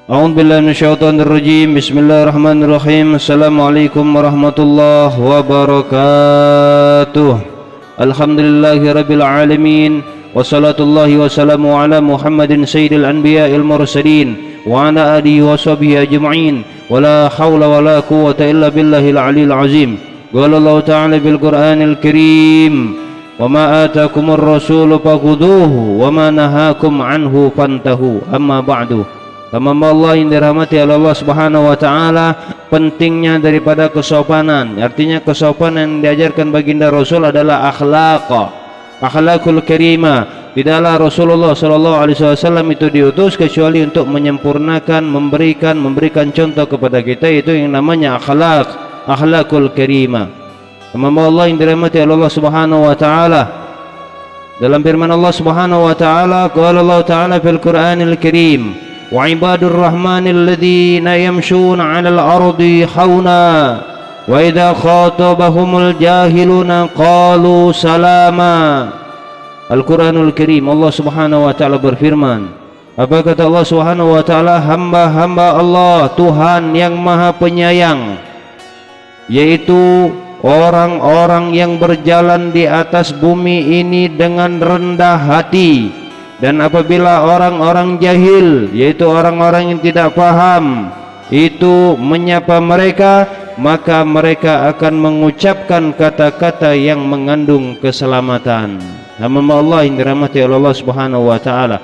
A'udzu billahi minasyaitonir rajim. Bismillahirrahmanirrahim. Assalamualaikum warahmatullahi wabarakatuh. Alhamdulillahirabbil alamin. Wassalatullahi wassalamu ala Muhammadin sayyidil anbiya'il mursalin wa ala alihi wa sahbihi ajma'in. Wala haula wala quwwata illa billahil aliyil azim. Qala Allah ta'ala bil Qur'anil Karim, "Wa ma atakumur rasulu fakhudhuhu wa ma nahakum anhu fantahu." Amma ba'du. Hamba Allah yang dirahmati oleh Allah Subhanahu wa taala, pentingnya daripada kesopanan. Artinya kesopanan yang diajarkan baginda Rasul adalah akhlakul karimah. Tidaklah Rasulullah sallallahu alaihi wasallam itu diutus kecuali untuk menyempurnakan, memberikan contoh kepada kita, itu yang namanya akhlakul karimah. Hamba Allah yang dirahmati oleh Allah Subhanahu wa taala, dalam firman Allah Subhanahu wa taala, qala Allah taala fil Qur'anil Karim, wa ibadur rahmanil ladzina yamshuna 'alal ardi hauna wa idza khatabahumul jahiluna qalu salama. Al-Qur'anul Karim, Allah Subhanahu wa taala berfirman, apa kata Allah Subhanahu wa taala, hamba-hamba Allah, Tuhan yang Maha Penyayang, yaitu orang-orang yang berjalan di atas bumi ini dengan rendah hati. Dan apabila orang-orang jahil, yaitu orang-orang yang tidak paham, itu menyapa mereka, maka mereka akan mengucapkan kata-kata yang mengandung keselamatan. Hamba Allah yang dirahmati oleh Allah Subhanahu wa taala,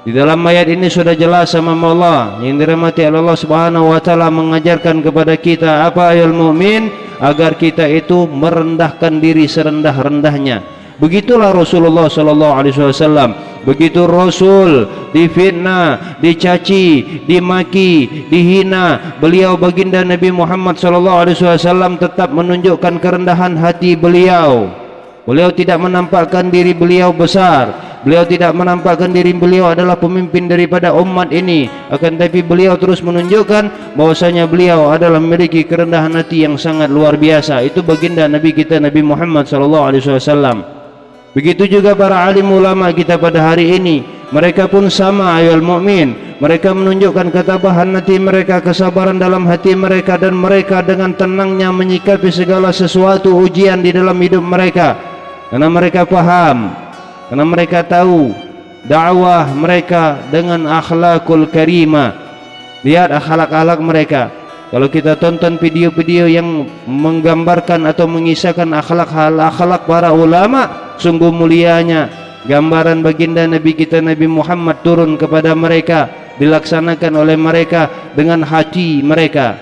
di dalam ayat ini sudah jelas hamba Allah yang dirahmati oleh Allah Subhanahu wa taala mengajarkan kepada kita apa, ayol mukmin, agar kita itu merendahkan diri serendah-rendahnya. Begitulah Rasulullah sallallahu alaihi wasallam. Begitu Rasul difitnah, dicaci, dimaki, dihina, beliau baginda Nabi Muhammad sallallahu alaihi wasallam tetap menunjukkan kerendahan hati beliau. Beliau tidak menampakkan diri beliau besar. Beliau tidak menampakkan diri beliau adalah pemimpin daripada umat ini. Akan tapi beliau terus menunjukkan bahwasanya beliau adalah memiliki kerendahan hati yang sangat luar biasa. Itu baginda Nabi kita Nabi Muhammad sallallahu alaihi wasallam. Begitu juga para alim ulama kita pada hari ini, mereka pun sama ayol mukmin. Mereka menunjukkan ketabahan hati mereka, kesabaran dalam hati mereka, dan mereka dengan tenangnya menyikapi segala sesuatu ujian di dalam hidup mereka, karena mereka paham, karena mereka tahu dakwah mereka dengan akhlakul karimah. Lihat akhlak-akhlak mereka. Kalau kita tonton video-video yang menggambarkan atau mengisahkan akhlak para ulama, sungguh mulianya gambaran baginda Nabi kita Nabi Muhammad turun kepada mereka, dilaksanakan oleh mereka dengan hati mereka.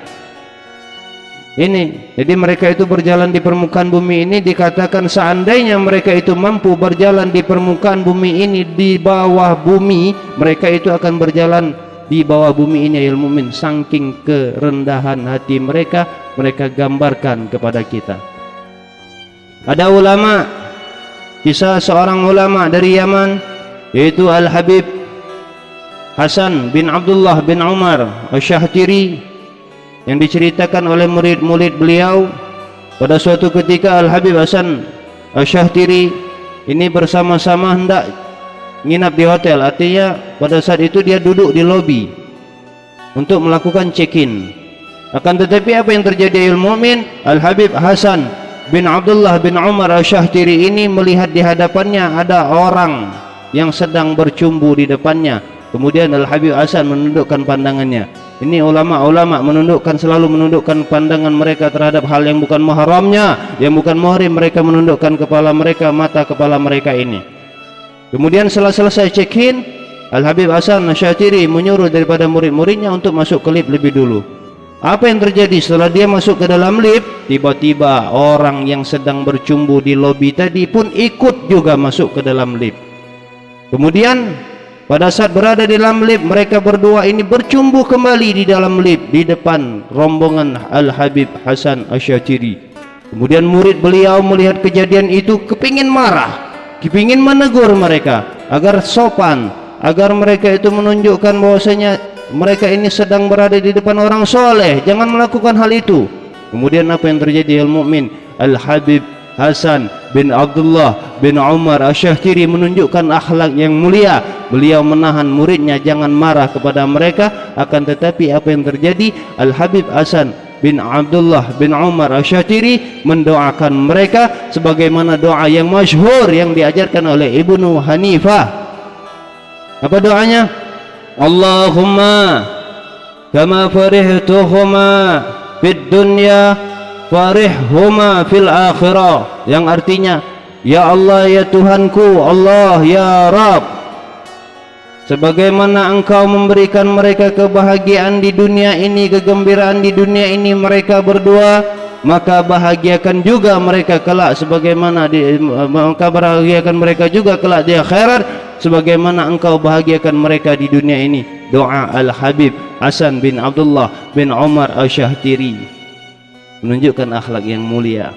Ini, jadi mereka itu berjalan di permukaan bumi ini, dikatakan seandainya mereka itu mampu berjalan di permukaan bumi ini, di bawah bumi, mereka itu akan berjalan di bawah bumi ini, ya mukmin. Saking kerendahan hati mereka, mereka gambarkan kepada kita. Ada ulama, kisah seorang ulama dari Yaman, yaitu Al-Habib Hasan bin Abdullah bin Umar Asy-Syahtiri, yang diceritakan oleh murid-murid beliau. Pada suatu ketika Al-Habib Hasan Asy-Syahtiri ini bersama-sama hendak nginap di hotel. Artinya pada saat itu dia duduk di lobi untuk melakukan check-in. Akan tetapi apa yang terjadi ilmu mukmin, Al-Habib Hasan bin Abdullah bin Umar Asy-Syahtiri ini melihat di hadapannya ada orang yang sedang bercumbu di depannya. Kemudian Al-Habib Hasan menundukkan pandangannya. Ini ulama-ulama selalu menundukkan pandangan mereka terhadap hal yang bukan mahramnya, yang bukan muhrim. Mereka menundukkan kepala mereka, mata kepala mereka ini. Kemudian setelah selesai check-in, Al-Habib Hasan Asy-Syahtiri menyuruh daripada murid-muridnya untuk masuk ke lift lebih dulu. Apa yang terjadi setelah dia masuk ke dalam lift? Tiba-tiba orang yang sedang bercumbu di lobi tadi pun ikut juga masuk ke dalam lift. Kemudian pada saat berada di dalam lift, mereka berdua ini bercumbu kembali di dalam lift di depan rombongan Al-Habib Hasan Asy-Syahtiri. Kemudian murid beliau melihat kejadian itu, kepingin marah, kepingin menegur mereka agar sopan, agar mereka itu menunjukkan bahwasanya mereka ini sedang berada di depan orang soleh, jangan melakukan hal itu. Kemudian apa yang terjadi, al mukmin? Al-Habib Hasan bin Abdullah bin Umar Asy-Syahtiri menunjukkan akhlak yang mulia. Beliau menahan muridnya jangan marah kepada mereka, akan tetapi apa yang terjadi? Al-Habib Hasan bin Abdullah bin Umar Asy-Syahtiri mendoakan mereka sebagaimana doa yang masyhur yang diajarkan oleh Ibnu Hanifah. Apa doanya? Allahumma kama farihtuhuma fid dunya farihhuma fil akhirah, yang artinya, ya Allah ya Tuhanku, Allah ya Rabb, sebagaimana engkau memberikan mereka kebahagiaan di dunia ini, kegembiraan di dunia ini mereka berdua, maka bahagiakan juga mereka kelak sebagaimana maka bahagiakan mereka juga kelak di akhirat sebagaimana engkau bahagiakan mereka di dunia ini. Doa Al-Habib Hasan bin Abdullah bin Umar Asy-Syahtiri menunjukkan akhlak yang mulia,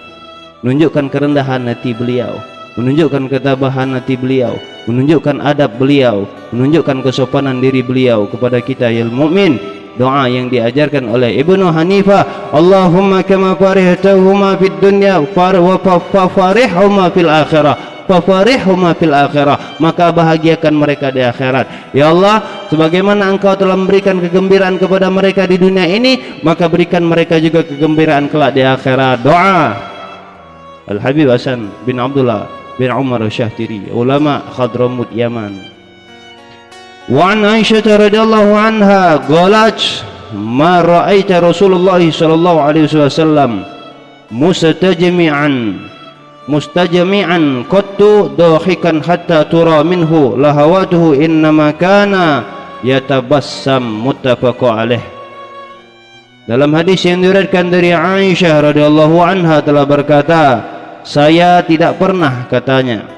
menunjukkan kerendahan hati beliau, menunjukkan ketabahan hati beliau, menunjukkan adab beliau, menunjukkan kesopanan diri beliau kepada kita ya mukmin. Doa yang diajarkan oleh Ibnu Hanifah, Allahumma kama farihtahuma fid dunya wa farihhuma fil akhirah, fafarihhuma fil akhirah, maka bahagiakan mereka di akhirat. Ya Allah, sebagaimana engkau telah memberikan kegembiraan kepada mereka di dunia ini, maka berikan mereka juga kegembiraan kelak di akhirat. Doa Al-Habib Hasan bin Abdullah bin Umar Asy-Syahtiri, ulama Hadramut Yaman. Wa an Aisyah radhiyallahu anha qalat ma ra'aita Rasulullah sallallahu alaihi wasallam mustajmi'an qattu dahikan hatta tura minhu lahawatuhu innama kana yatabassam, muttafaqun alaih. Dalam hadis yang diriwayatkan dari Aisyah radhiyallahu anha telah berkata, saya tidak pernah, katanya,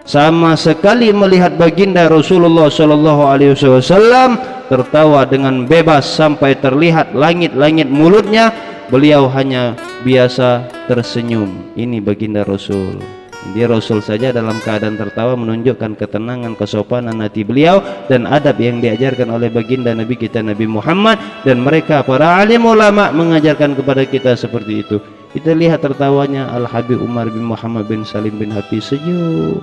sama sekali melihat baginda Rasulullah sallallahu alaihi wasallam tertawa dengan bebas sampai terlihat langit-langit mulutnya. Beliau hanya biasa tersenyum. Ini baginda Rasul. Dia Rasul saja dalam keadaan tertawa menunjukkan ketenangan, kesopanan hati beliau dan adab yang diajarkan oleh baginda Nabi kita Nabi Muhammad, dan mereka para alim ulama mengajarkan kepada kita seperti itu. Kita lihat tertawanya Al-Habib Umar bin Muhammad bin Salim bin Hafiz sejuk,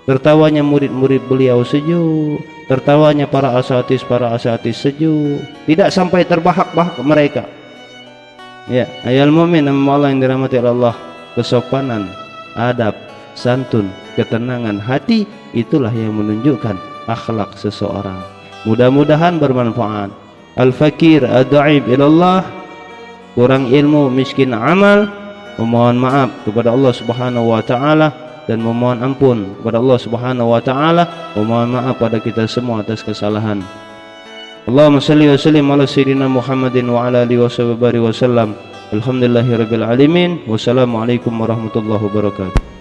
tertawanya murid-murid beliau sejuk, tertawanya para asatis sejuk, tidak sampai terbahak-bahak mereka. Ya, ayal mu'min Allah yang dirahmati Allah, kesopanan, adab, santun, ketenangan hati, itulah yang menunjukkan akhlak seseorang. Mudah-mudahan bermanfaat. Al-fakir ad-da'ib ilallah, kurang ilmu, miskin amal, memohon maaf kepada Allah Subhanahu wa taala dan memohon ampun kepada Allah Subhanahu wa taala, memohon maaf pada kita semua atas kesalahan. Allahumma salli wa sallim ala sayyidina Muhammadin wa ala alihi wa sallam. Alhamdulillahirabbil alamin. Wassalamualaikum warahmatullahi wabarakatuh.